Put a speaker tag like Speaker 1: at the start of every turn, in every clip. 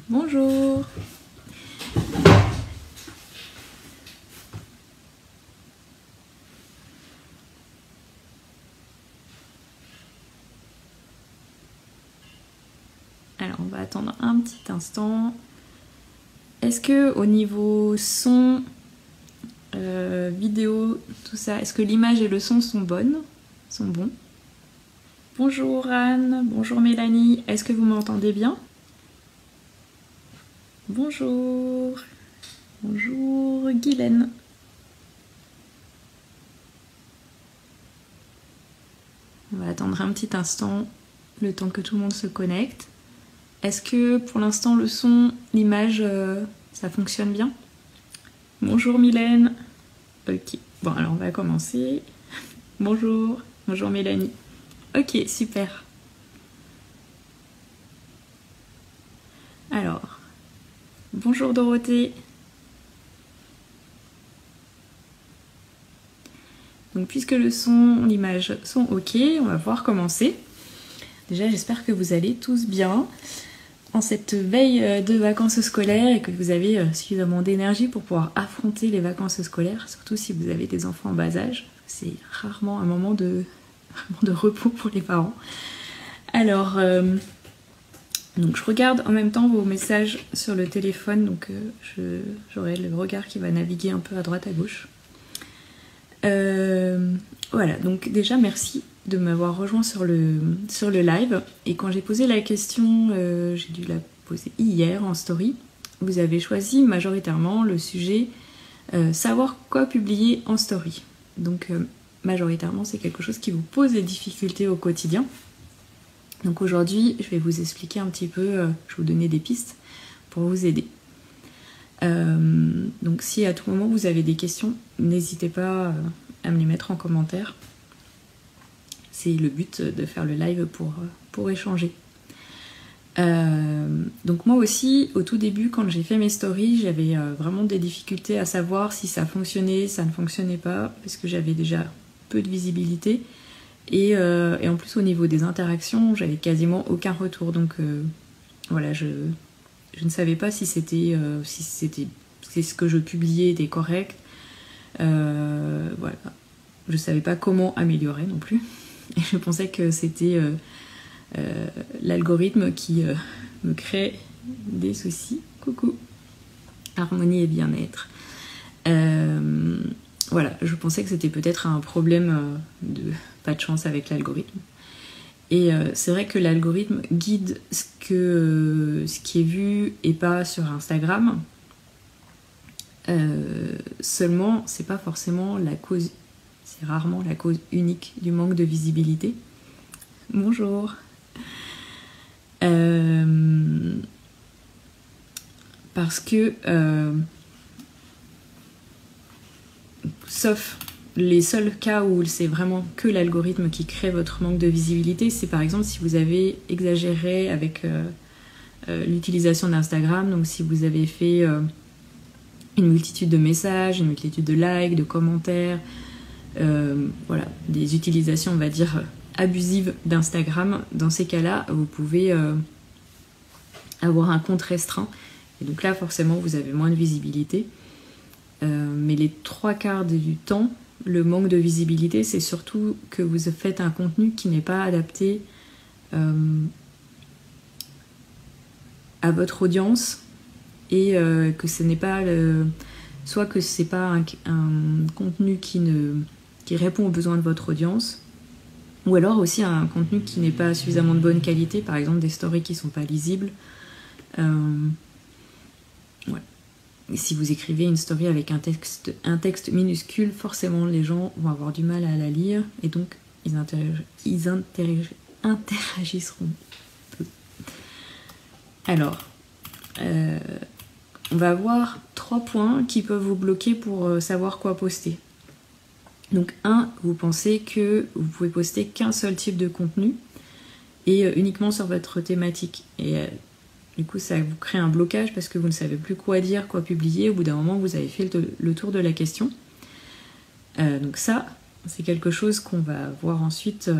Speaker 1: Bonjour. Alors on va attendre un petit instant. Est-ce que au niveau son, vidéo, tout ça, est-ce que l'image et le son sont bonnes, sont bons? Bonjour Anne, bonjour Mélanie, est-ce que vous m'entendez bien? Bonjour, bonjour Guylaine. On va attendre un petit instant, le temps que tout le monde se connecte. Est-ce que pour l'instant le son, l'image, ça fonctionne bien? Bonjour Mylène. Ok, bon alors on va commencer. Bonjour, bonjour Mélanie. Ok, super. Alors, bonjour Dorothée. Donc puisque le son, l'image sont ok, on va pouvoir commencer. Déjà j'espère que vous allez tous bien en cette veille de vacances scolaires et que vous avez suffisamment d'énergie pour pouvoir affronter les vacances scolaires, surtout si vous avez des enfants en bas âge. C'est rarement un moment de repos pour les parents. Alors, donc je regarde en même temps vos messages sur le téléphone, donc j'aurai le regard qui va naviguer un peu à droite à gauche. Voilà, donc déjà merci de m'avoir rejoint sur le live. Et quand j'ai posé la question, j'ai dû la poser hier en story, vous avez choisi majoritairement le sujet savoir quoi publier en story. Donc majoritairement c'est quelque chose qui vous pose des difficultés au quotidien. Donc aujourd'hui je vais vous expliquer un petit peu, je vais vous donner des pistes pour vous aider. Donc si à tout moment vous avez des questions, n'hésitez pas à me les mettre en commentaire. C'est le but de faire le live pour échanger. Donc moi aussi, au tout début, quand j'ai fait mes stories, j'avais vraiment des difficultés à savoir si ça fonctionnait, ça ne fonctionnait pas, parce que j'avais déjà peu de visibilité. Et en plus, au niveau des interactions, j'avais quasiment aucun retour. Donc voilà, je ne savais pas si c'était ce que je publiais était correct. Voilà. Je savais pas comment améliorer non plus. Et je pensais que c'était l'algorithme qui me crée des soucis. Coucou. Harmonie et bien-être. Voilà, je pensais que c'était peut-être un problème de pas de chance avec l'algorithme. Et c'est vrai que l'algorithme guide ce qui est vu et pas sur Instagram. Seulement, c'est pas forcément la cause, c'est rarement la cause unique du manque de visibilité. Bonjour. Parce que sauf les seuls cas où c'est vraiment que l'algorithme qui crée votre manque de visibilité, c'est par exemple si vous avez exagéré avec l'utilisation d'Instagram, donc si vous avez fait une multitude de messages, une multitude de likes, de commentaires, voilà, des utilisations on va dire abusives d'Instagram. Dans ces cas-là, vous pouvez avoir un compte restreint et donc là forcément vous avez moins de visibilité. Mais les 3/4 du temps, le manque de visibilité, c'est surtout que vous faites un contenu qui n'est pas adapté à votre audience et que ce n'est pas soit que c'est pas un contenu qui répond aux besoins de votre audience, ou alors aussi un contenu qui n'est pas suffisamment de bonne qualité, par exemple des stories qui sont pas lisibles. Ouais. Et si vous écrivez une story avec un texte minuscule, forcément les gens vont avoir du mal à la lire et donc ils interagiront peu. Alors, on va voir 3 points qui peuvent vous bloquer pour savoir quoi poster. Donc 1, vous pensez que vous pouvez poster qu'un seul type de contenu et uniquement sur votre thématique. Et du coup, ça vous crée un blocage parce que vous ne savez plus quoi dire, quoi publier. Au bout d'un moment, vous avez fait le tour de la question. Donc ça, c'est quelque chose qu'on va voir ensuite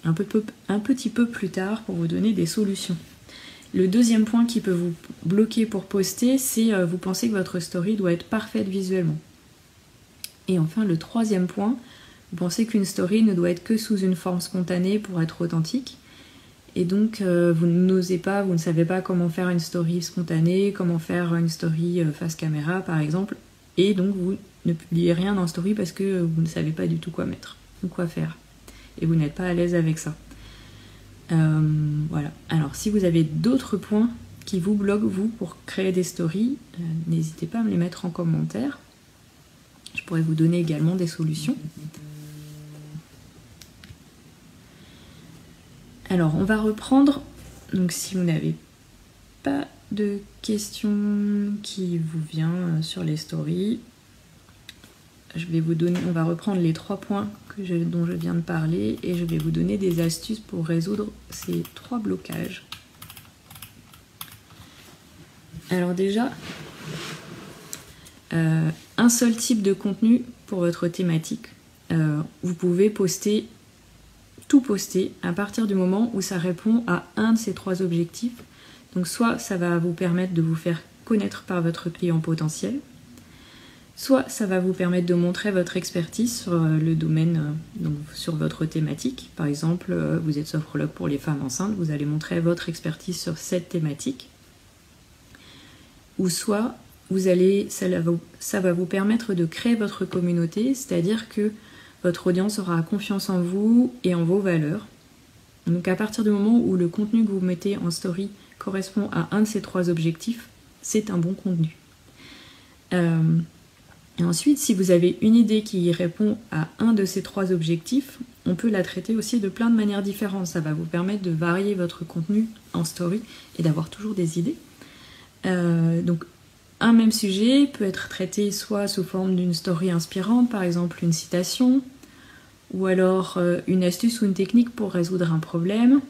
Speaker 1: un petit peu plus tard pour vous donner des solutions. Le deuxième point qui peut vous bloquer pour poster, c'est vous pensez que votre story doit être parfaite visuellement. Et enfin, le troisième point, vous pensez qu'une story ne doit être que sous une forme spontanée pour être authentique. Et donc, vous n'osez pas, vous ne savez pas comment faire une story spontanée, comment faire une story face caméra, par exemple. Et donc, vous ne publiez rien dans story parce que vous ne savez pas du tout quoi mettre ou quoi faire. Et vous n'êtes pas à l'aise avec ça. Voilà. Alors, si vous avez d'autres points qui vous bloquent, vous, pour créer des stories, n'hésitez pas à me les mettre en commentaire. Je pourrais vous donner également des solutions. Alors, on va reprendre. Donc, si vous n'avez pas de questions qui vous viennent sur les stories, on va reprendre les 3 points dont je viens de parler et je vais vous donner des astuces pour résoudre ces 3 blocages. Alors déjà, un seul type de contenu pour votre thématique. Vous pouvez tout poster à partir du moment où ça répond à un de ces 3 objectifs. Donc soit ça va vous permettre de vous faire connaître par votre client potentiel, soit ça va vous permettre de montrer votre expertise sur le domaine, donc sur votre thématique. Par exemple, vous êtes sophrologue pour les femmes enceintes, vous allez montrer votre expertise sur cette thématique. Ou soit ça va vous permettre de créer votre communauté, c'est-à-dire que votre audience aura confiance en vous et en vos valeurs. Donc à partir du moment où le contenu que vous mettez en story correspond à un de ces 3 objectifs, c'est un bon contenu. Et ensuite, si vous avez une idée qui répond à un de ces 3 objectifs, on peut la traiter aussi de plein de manières différentes. Ça va vous permettre de varier votre contenu en story et d'avoir toujours des idées. Donc un même sujet peut être traité soit sous forme d'une story inspirante, par exemple une citation, ou alors une astuce ou une technique pour résoudre un problème,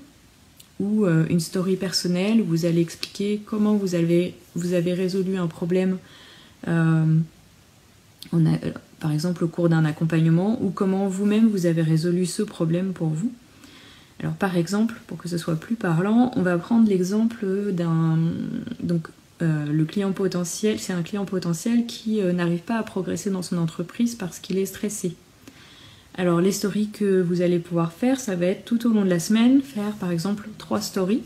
Speaker 1: ou une story personnelle où vous allez expliquer comment vous avez résolu un problème, par exemple au cours d'un accompagnement, ou comment vous-même vous avez résolu ce problème pour vous. Alors par exemple, pour que ce soit plus parlant, on va prendre l'exemple le client potentiel, c'est un client potentiel qui n'arrive pas à progresser dans son entreprise parce qu'il est stressé. Alors les stories que vous allez pouvoir faire, ça va être tout au long de la semaine, faire par exemple 3 stories.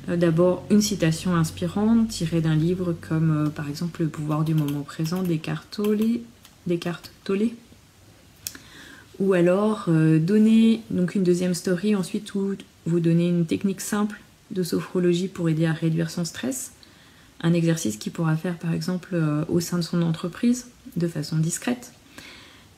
Speaker 1: D'abord une citation inspirante tirée d'un livre comme par exemple Le pouvoir du moment présent d'Eckhart Tolle. Ou alors donner donc une deuxième story ensuite où vous donnez une technique simple de sophrologie pour aider à réduire son stress. Un exercice qu'il pourra faire par exemple au sein de son entreprise de façon discrète.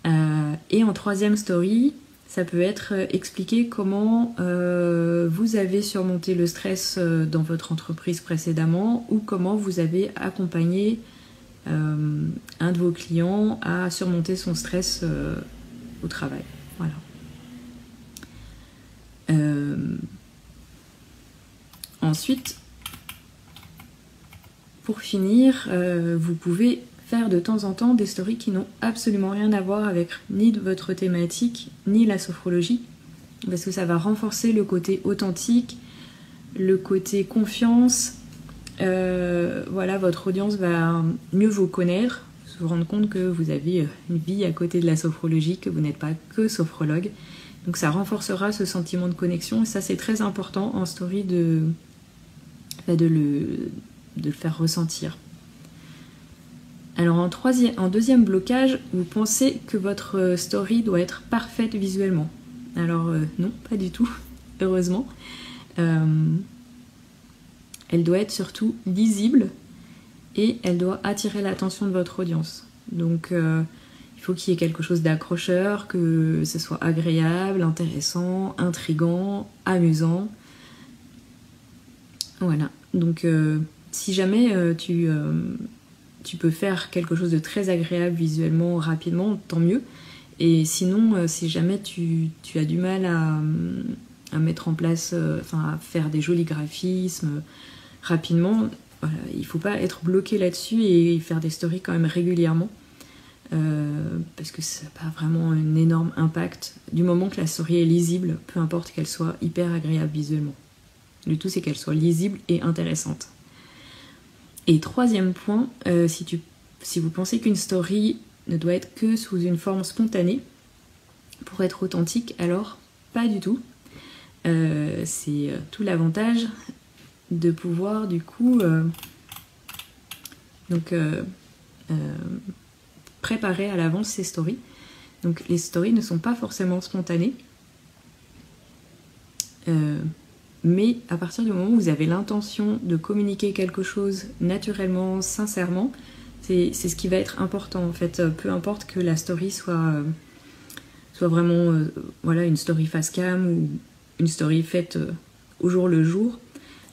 Speaker 1: Et en 3e story, ça peut être expliquer comment vous avez surmonté le stress dans votre entreprise précédemment ou comment vous avez accompagné un de vos clients à surmonter son stress au travail. Voilà. Ensuite, pour finir, vous pouvez faire de temps en temps des stories qui n'ont absolument rien à voir avec ni votre thématique, ni la sophrologie, parce que ça va renforcer le côté authentique, le côté confiance. Voilà, votre audience va mieux vous connaître, se rendre compte que vous avez une vie à côté de la sophrologie, que vous n'êtes pas que sophrologue. Donc ça renforcera ce sentiment de connexion, et ça c'est très important en story de le faire ressentir. Alors en deuxième blocage, vous pensez que votre story doit être parfaite visuellement. Alors non, pas du tout, heureusement. Elle doit être surtout lisible et elle doit attirer l'attention de votre audience. Donc il faut qu'il y ait quelque chose d'accrocheur, que ce soit agréable, intéressant, intriguant, amusant. Voilà, donc si jamais tu peux faire quelque chose de très agréable visuellement, rapidement, tant mieux. Et sinon, si jamais tu as du mal à mettre en place, à faire des jolis graphismes rapidement, voilà, il ne faut pas être bloqué là-dessus et faire des stories quand même régulièrement. Parce que ça n'a pas vraiment un énorme impact du moment que la story est lisible, peu importe qu'elle soit hyper agréable visuellement. Le tout, c'est qu'elle soit lisible et intéressante. Et troisième point, si vous pensez qu'une story ne doit être que sous une forme spontanée, pour être authentique, alors pas du tout. C'est tout l'avantage de pouvoir du coup préparer à l'avance ces stories. Donc les stories ne sont pas forcément spontanées, mais à partir du moment où vous avez l'intention de communiquer quelque chose naturellement, sincèrement, c'est ce qui va être important en fait. Peu importe que la story soit vraiment une story face cam ou une story faite au jour le jour.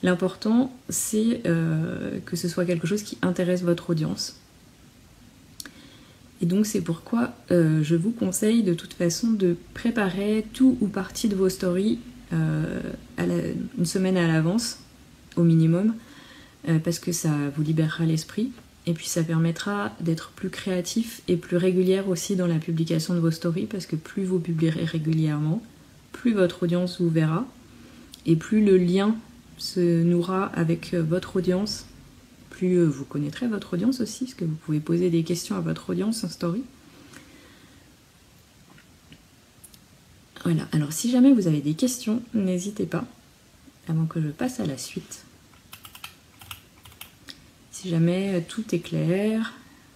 Speaker 1: L'important, c'est que ce soit quelque chose qui intéresse votre audience. Et donc c'est pourquoi je vous conseille de toute façon de préparer tout ou partie de vos stories une semaine à l'avance, au minimum, parce que ça vous libérera l'esprit. Et puis ça permettra d'être plus créatif et plus régulière aussi dans la publication de vos stories, parce que plus vous publierez régulièrement, plus votre audience vous verra, et plus le lien se nourra avec votre audience, plus vous connaîtrez votre audience aussi, parce que vous pouvez poser des questions à votre audience en story. Voilà, alors si jamais vous avez des questions, n'hésitez pas, avant que je passe à la suite. Si jamais tout est clair,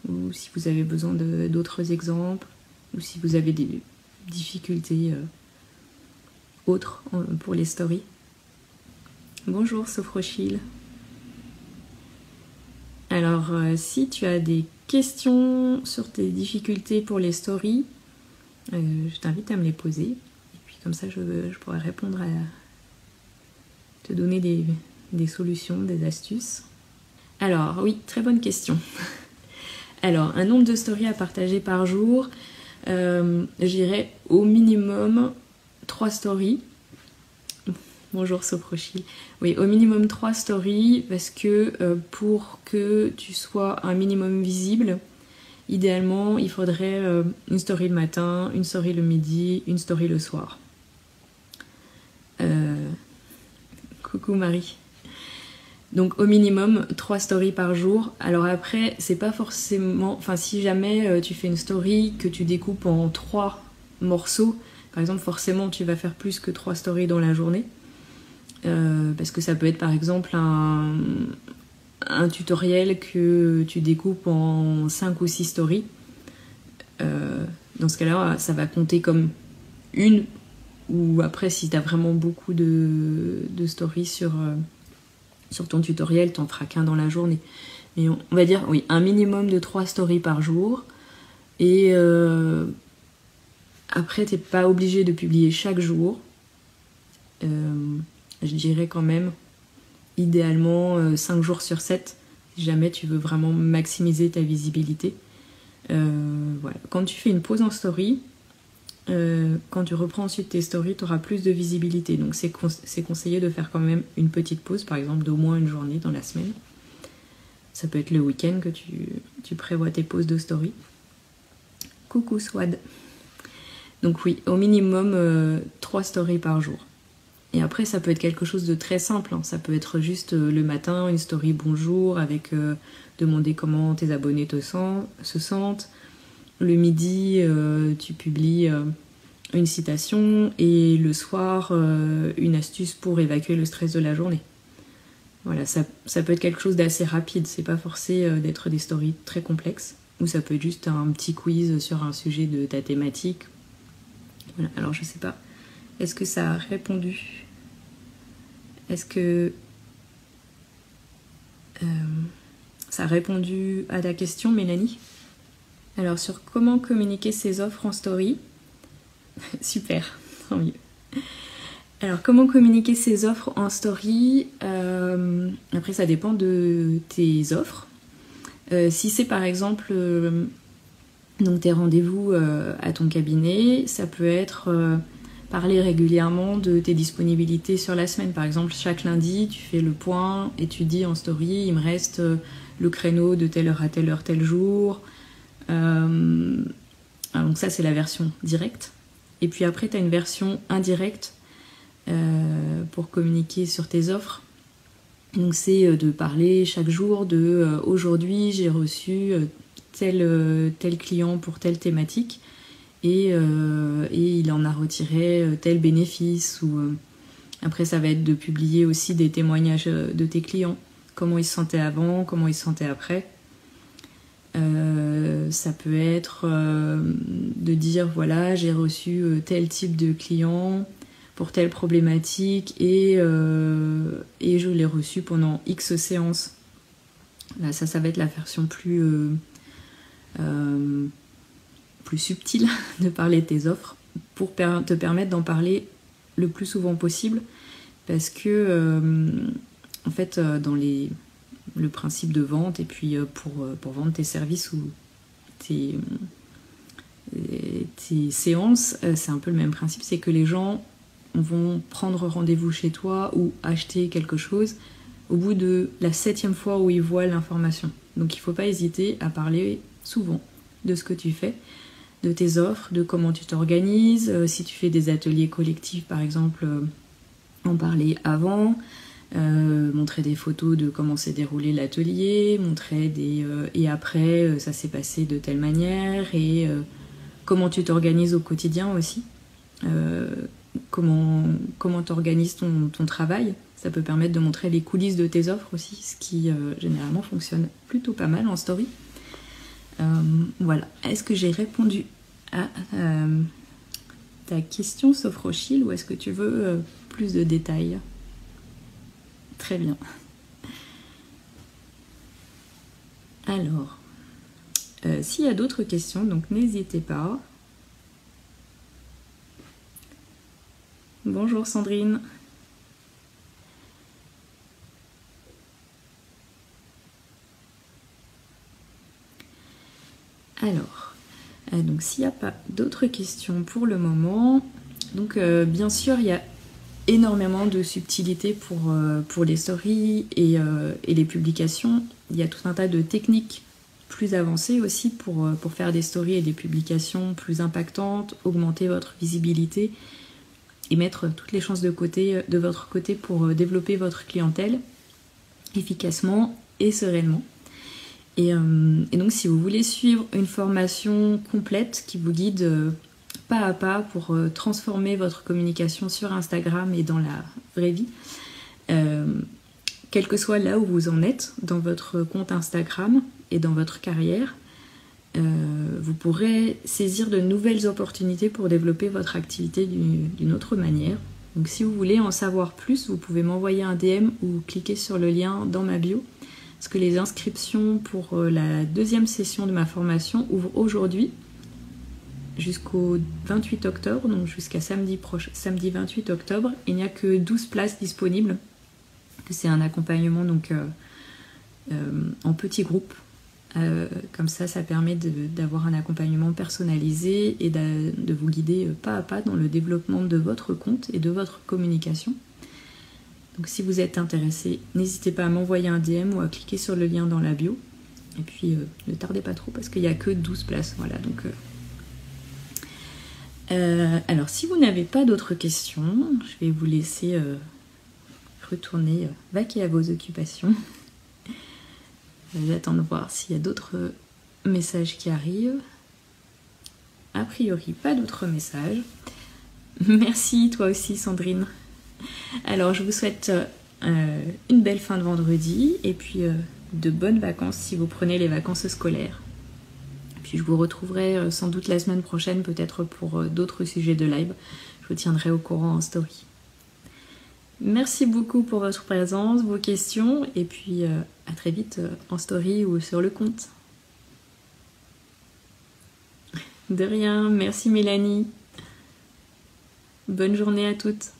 Speaker 1: ou si vous avez besoin d'autres exemples, ou si vous avez des difficultés autres pour les stories. Bonjour Sophrochil. Alors, si tu as des questions sur tes difficultés pour les stories, je t'invite à me les poser. Et puis comme ça, je pourrai répondre te donner des solutions, des astuces. Alors, oui, très bonne question. Alors, un nombre de stories à partager par jour, j'irais au minimum 3 stories. Bonjour Soprochil. Oui, au minimum 3 stories, parce que pour que tu sois un minimum visible, idéalement, il faudrait une story le matin, une story le midi, une story le soir. Coucou Marie. Donc au minimum 3 stories par jour. Alors après, c'est pas forcément... Enfin, si jamais tu fais une story que tu découpes en 3 morceaux, par exemple, forcément tu vas faire plus que 3 stories dans la journée. Parce que ça peut être par exemple un tutoriel que tu découpes en 5 ou 6 stories. Dans ce cas-là, ça va compter comme une, ou après si tu as vraiment beaucoup de stories sur ton tutoriel, t'en feras qu'un dans la journée. Mais on va dire, oui, un minimum de 3 stories par jour. Et après, t'es pas obligé de publier chaque jour. Je dirais quand même, idéalement, 5 jours sur 7, si jamais tu veux vraiment maximiser ta visibilité. Voilà. Quand tu fais une pause en story, quand tu reprends ensuite tes stories, tu auras plus de visibilité. Donc c'est conseillé de faire quand même une petite pause, par exemple d'au moins une journée dans la semaine. Ça peut être le week-end que tu prévois tes pauses de story. Coucou Swad. Donc oui, au minimum 3 stories par jour. Et après, ça peut être quelque chose de très simple. Ça peut être juste le matin, une story bonjour avec demander comment tes abonnés se sentent. Le midi, tu publies une citation et le soir, une astuce pour évacuer le stress de la journée. Voilà, ça peut être quelque chose d'assez rapide. C'est pas forcé d'être des stories très complexes. Ou ça peut être juste un petit quiz sur un sujet de ta thématique. Voilà, alors je sais pas. Est-ce que ça a répondu ? Est-ce que ça a répondu à ta question, Mélanie ? Alors, sur comment communiquer ses offres en story. Super, tant mieux. Alors, comment communiquer ses offres en story ? Après, ça dépend de tes offres. Si c'est par exemple donc tes rendez-vous à ton cabinet, ça peut être parler régulièrement de tes disponibilités sur la semaine. Par exemple, chaque lundi, tu fais le point et tu dis en story, il me reste le créneau de telle heure à telle heure, tel jour. Donc ça, c'est la version directe. Et puis après, tu as une version indirecte pour communiquer sur tes offres. Donc c'est de parler chaque jour de aujourd'hui j'ai reçu tel client pour telle thématique et il en a retiré tel bénéfice. Ou après ça va être de publier aussi des témoignages de tes clients, comment ils se sentaient avant, comment ils se sentaient après. Ça peut être de dire voilà j'ai reçu tel type de client pour telle problématique et je l'ai reçu pendant X séances. Là, ça va être la version plus subtile de parler de tes offres pour te permettre d'en parler le plus souvent possible parce que en fait dans le principe de vente et puis pour vendre tes services ou tes séances, c'est un peu le même principe, c'est que les gens vont prendre rendez-vous chez toi ou acheter quelque chose au bout de la 7e fois où ils voient l'information. Donc il ne faut pas hésiter à parler souvent de ce que tu fais, de tes offres, de comment tu t'organises, si tu fais des ateliers collectifs par exemple, en parler avant, montrer des photos de comment s'est déroulé l'atelier, montrer et après ça s'est passé de telle manière et comment tu t'organises au quotidien aussi. Comment t'organises ton travail. Ça peut permettre de montrer les coulisses de tes offres aussi, ce qui généralement fonctionne plutôt pas mal en story. Voilà. Est-ce que j'ai répondu à ta question, Sophrochil, ou est-ce que tu veux plus de détails? Très bien. Alors, s'il y a d'autres questions, donc n'hésitez pas. Bonjour Sandrine. Alors, donc s'il n'y a pas d'autres questions pour le moment, donc bien sûr il y a énormément de subtilités pour les stories et les publications. Il y a tout un tas de techniques plus avancées aussi pour faire des stories et des publications plus impactantes, augmenter votre visibilité et mettre toutes les chances de votre côté pour développer votre clientèle efficacement et sereinement. Et donc si vous voulez suivre une formation complète qui vous guide pas à pas pour transformer votre communication sur Instagram et dans la vraie vie, quel que soit là où vous en êtes dans votre compte Instagram et dans votre carrière, vous pourrez saisir de nouvelles opportunités pour développer votre activité d'une autre manière. Donc si vous voulez en savoir plus, vous pouvez m'envoyer un DM ou cliquer sur le lien dans ma bio, parce que les inscriptions pour la 2e session de ma formation ouvrent aujourd'hui jusqu'au 28 octobre, donc jusqu'à samedi 28 octobre. Il n'y a que 12 places disponibles. C'est un accompagnement donc en petits groupes. Comme ça permet d'avoir un accompagnement personnalisé et de vous guider pas à pas dans le développement de votre compte et de votre communication. Donc si vous êtes intéressé, n'hésitez pas à m'envoyer un DM ou à cliquer sur le lien dans la bio. Et puis ne tardez pas trop parce qu'il n'y a que 12 places. Voilà, donc, alors si vous n'avez pas d'autres questions, je vais vous laisser retourner vaquer à vos occupations. J'attends de voir s'il y a d'autres messages qui arrivent. A priori, pas d'autres messages. Merci, toi aussi, Sandrine. Alors, je vous souhaite une belle fin de vendredi et puis de bonnes vacances si vous prenez les vacances scolaires. Puis je vous retrouverai sans doute la semaine prochaine, peut-être pour d'autres sujets de live. Je vous tiendrai au courant en story. Merci beaucoup pour votre présence, vos questions, et puis à très vite en story ou sur le compte. De rien, merci Mélanie. Bonne journée à toutes.